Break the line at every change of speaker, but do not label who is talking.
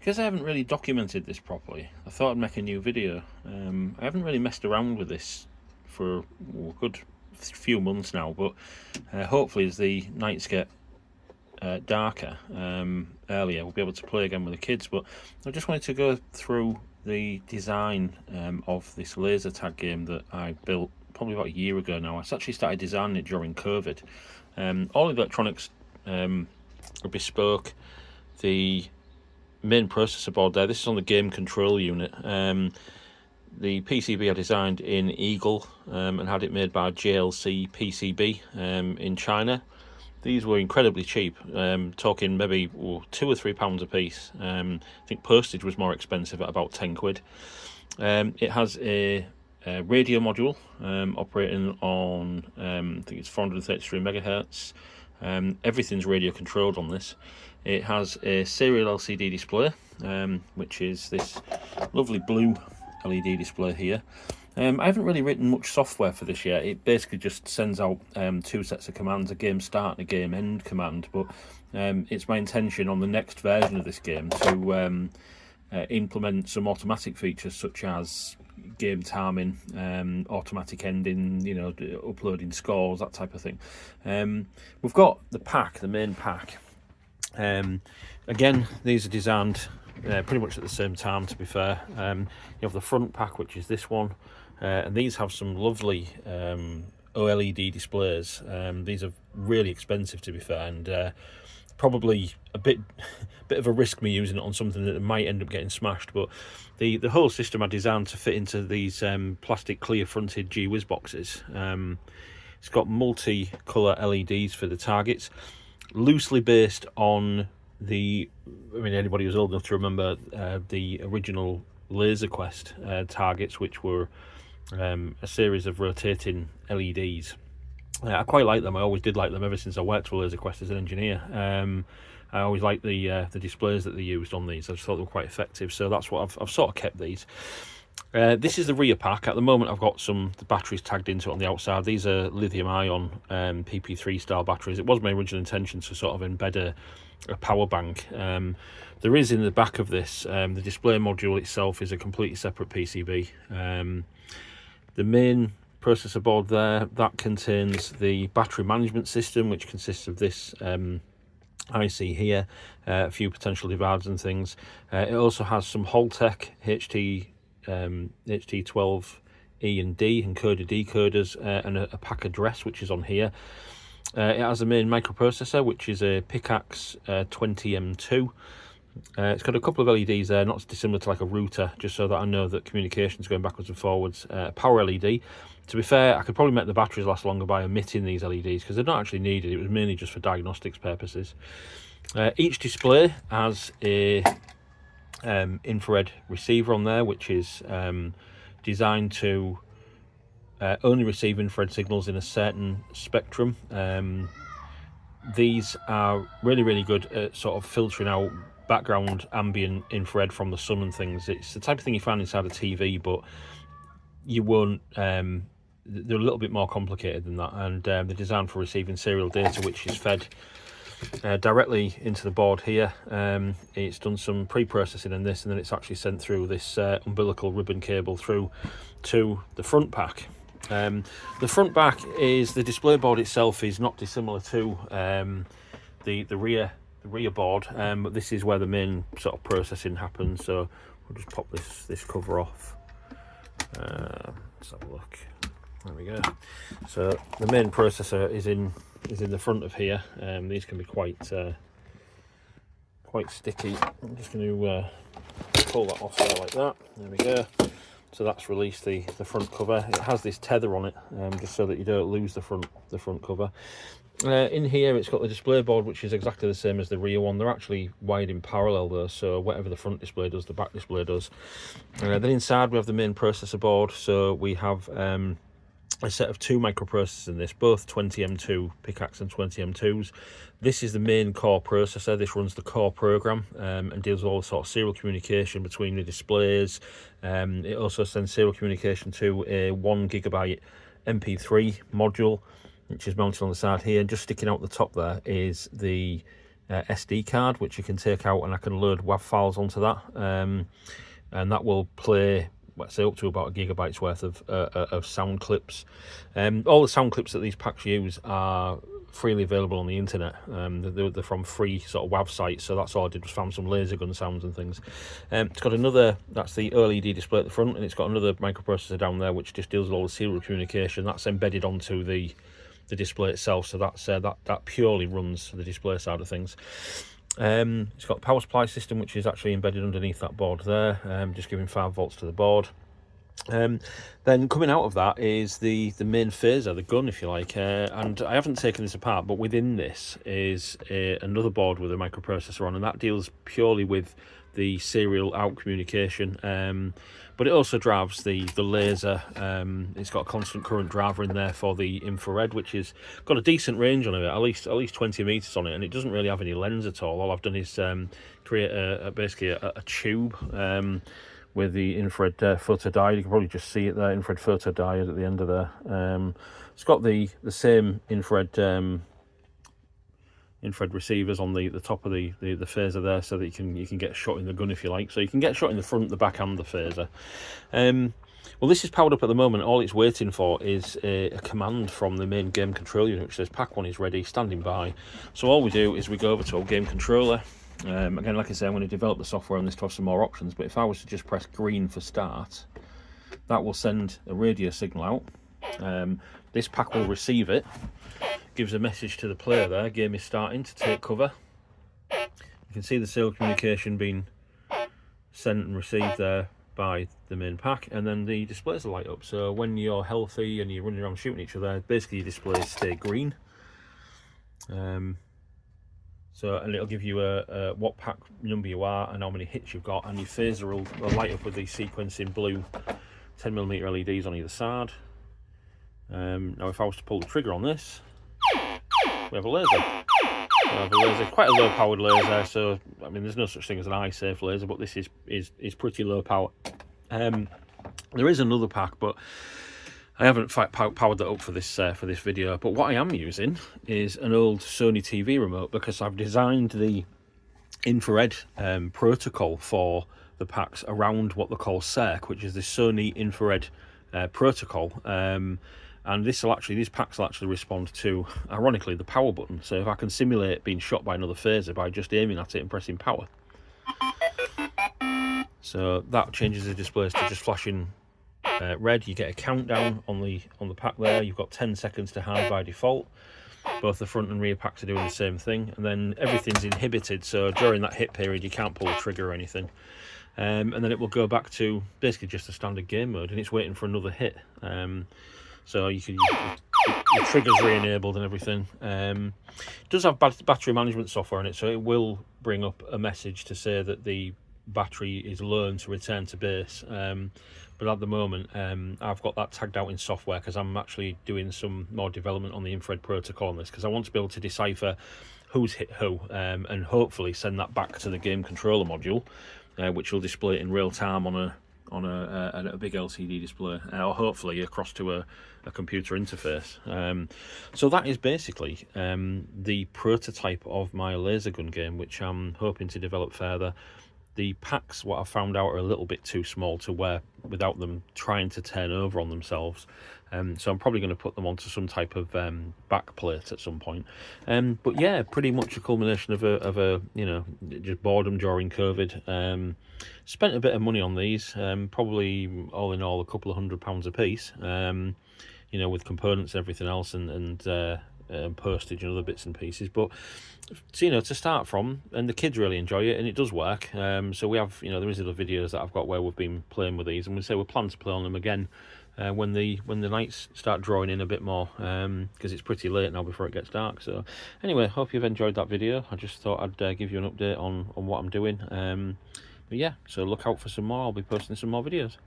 because I haven't really documented this properly, I thought I'd make a new video. I haven't really messed around with this for a good few months now, but hopefully as the nights get darker earlier, we'll be able to play again with the kids. But I just wanted to go through the design of this laser tag game that I built probably about a year ago now. I actually started designing it during COVID. All the electronics are bespoke. The main processor board there, this is on the game control unit. The PCB I designed in Eagle and had it made by JLC PCB in China. These were incredibly cheap, talking maybe £2 or £3 a piece. I think postage was more expensive at about 10 quid. It has a radio module operating on, I think it's 433 megahertz. Everything's radio controlled on this. It has a serial LCD display, which is this lovely blue LED display here. I haven't really written much software for this yet. It basically just sends out two sets of commands, a game start and a game end command, but it's my intention on the next version of this game to implement some automatic features such as game timing, automatic ending, you know, uploading scores, that type of thing. We've got the pack, the main pack. Again, these are designed pretty much at the same time, to be fair. You have the front pack, which is this one, and these have some lovely OLED displays. These are really expensive, to be fair, and probably a bit of a risk me using it on something that might end up getting smashed. But the whole system I designed to fit into these plastic clear fronted G-Wiz boxes. It's got multi-colour LEDs for the targets, loosely based on the, I mean, anybody who's old enough to remember the original Laser Quest targets, which were a series of rotating LEDs. I quite like them. I always did like them ever since I worked for Laser Quest as an engineer. I always liked the displays that they used on these. I just thought they were quite effective, so that's what I've sort of kept these. This is the rear pack. At the moment I've got the batteries tagged into it on the outside. These are lithium ion PP3 style batteries. It was my original intention to sort of embed a power bank. There is in the back of this, the display module itself is a completely separate PCB. The main processor board there, that contains the battery management system, which consists of this IC here, a few potential dividers and things. It also has some Holtec HT12E and D encoder decoders, and a pack address which is on here. It has a main microprocessor, which is a PICAXE 20M2. It's got a couple of LEDs there, not dissimilar to like a router, just so that I know that communication's going backwards and forwards. Power LED. To be fair, I could probably make the batteries last longer by omitting these LEDs because they're not actually needed. It was mainly just for diagnostics purposes. Each display has a infrared receiver on there, which is designed to only receive infrared signals in a certain spectrum. These are really good at sort of filtering out background ambient infrared from the sun and things. It's the type of thing you find inside a TV, but you won't. They're a little bit more complicated than that, and they're designed for receiving serial data, which is fed directly into the board here. It's done some pre-processing in this, and then it's actually sent through this umbilical ribbon cable through to the front pack. The front back is the display board itself is not dissimilar to the rear board, but this is where the main sort of processing happens. So we'll just pop this cover off. Let's have a look. There we go. So the main processor is in the front of here. These can be quite sticky. I'm just going to pull that off there like that. There we go. So that's released the front cover. It has this tether on it, just so that you don't lose the front cover. In here it's got the display board, which is exactly the same as the rear one. They're actually wired in parallel though, so whatever the front display does, the back display does. Then inside we have the main processor board. So we have a set of two microprocessors in this, both 20M2 PICAXE and 20M2s. This is the main core processor. This runs the core program and deals with all the sort of serial communication between the displays. It also sends serial communication to a 1 GB MP3 module, which is mounted on the side here. And just sticking out the top there is the SD card, which you can take out, and I can load WAV files onto that, and that will play, let's say, up to about 1 gigabyte's worth of sound clips. All the sound clips that these packs use are freely available on the internet. They're from free sort of WAV sites, so that's all I did was found some laser gun sounds and things. It's got another, that's the LED display at the front, and it's got another microprocessor down there which just deals with all the serial communication. That's embedded onto the display itself, so that's that purely runs the display side of things. It's got a power supply system which is actually embedded underneath that board there, just giving 5 volts to the board. Then coming out of that is the main phaser, the gun, if you like, and I haven't taken this apart, but within this is another board with a microprocessor on, and that deals purely with the serial out communication, but it also drives the laser. It's got a constant current driver in there for the infrared, which is got a decent range on it, at least 20 meters on it, and it doesn't really have any lens at all. All I've done is create basically a tube with the infrared photodiode. You can probably just see it there, infrared photodiode at the end of there. It's got the same infrared receivers on the top of the phaser there, so that you can get a shot in the gun if you like. So you can get a shot in the front, the back and the phaser. Well, this is powered up at the moment. All it's waiting for is a command from the main game control unit, which says pack 1 is ready, standing by. So all we do is we go over to our game controller. Again, like I say, I'm going to develop the software on this to have some more options, but if I was to just press green for start, that will send a radio signal out. This pack will receive it, gives a message to the player there, game is starting, to take cover. You can see the serial communication being sent and received there by the main pack, and then the displays will light up. So when you're healthy and you're running around shooting each other, basically your displays stay green. And it'll give you what pack number you are and how many hits you've got, and your phaser will light up with these sequencing blue 10mm LEDs on either side. Now if I was to pull the trigger on this, we have a laser. Quite a low powered laser, so I mean there's no such thing as an eye safe laser, but this is pretty low power. There is another pack, but I haven't powered that up for this video. But what I am using is an old Sony TV remote, because I've designed the infrared protocol for the packs around what they call SERC, which is the Sony infrared protocol. And these packs will actually respond to, ironically, the power button. So if I can simulate being shot by another phaser by just aiming at it and pressing power, so that changes the displays to just flashing red. You get a countdown on the pack there. You've got 10 seconds to hide by default. Both the front and rear packs are doing the same thing, and then everything's inhibited, so during that hit period you can't pull the trigger or anything. And then it will go back to basically just a standard game mode, and it's waiting for another hit. So your trigger's re-enabled and everything. It does have battery management software in it, so it will bring up a message to say that the battery is low and to return to base. But at the moment, I've got that tagged out in software, because I'm actually doing some more development on the infrared protocol on this, because I want to be able to decipher who's hit who, and hopefully send that back to the game controller module, which will display it in real time on a big LCD display, or hopefully across to a computer interface. So that is basically the prototype of my laser gun game, which I'm hoping to develop further. The packs, what I've found out, are a little bit too small to wear without them trying to turn over on themselves. So I'm probably going to put them onto some type of back plate at some point. But yeah, pretty much a culmination of a just boredom during COVID. Spent a bit of money on these, probably all in all a couple of £100 a piece. With components and everything else, and postage and other bits and pieces. But to start from, and the kids really enjoy it, and it does work. So we have, there is other videos that I've got where we've been playing with these, and we plan to play on them again when the nights start drawing in a bit more, because it's pretty late now before it gets dark. So anyway, hope you've enjoyed that video. I just thought I'd give you an update on what I'm doing. But yeah, so look out for some more. I'll be posting some more videos.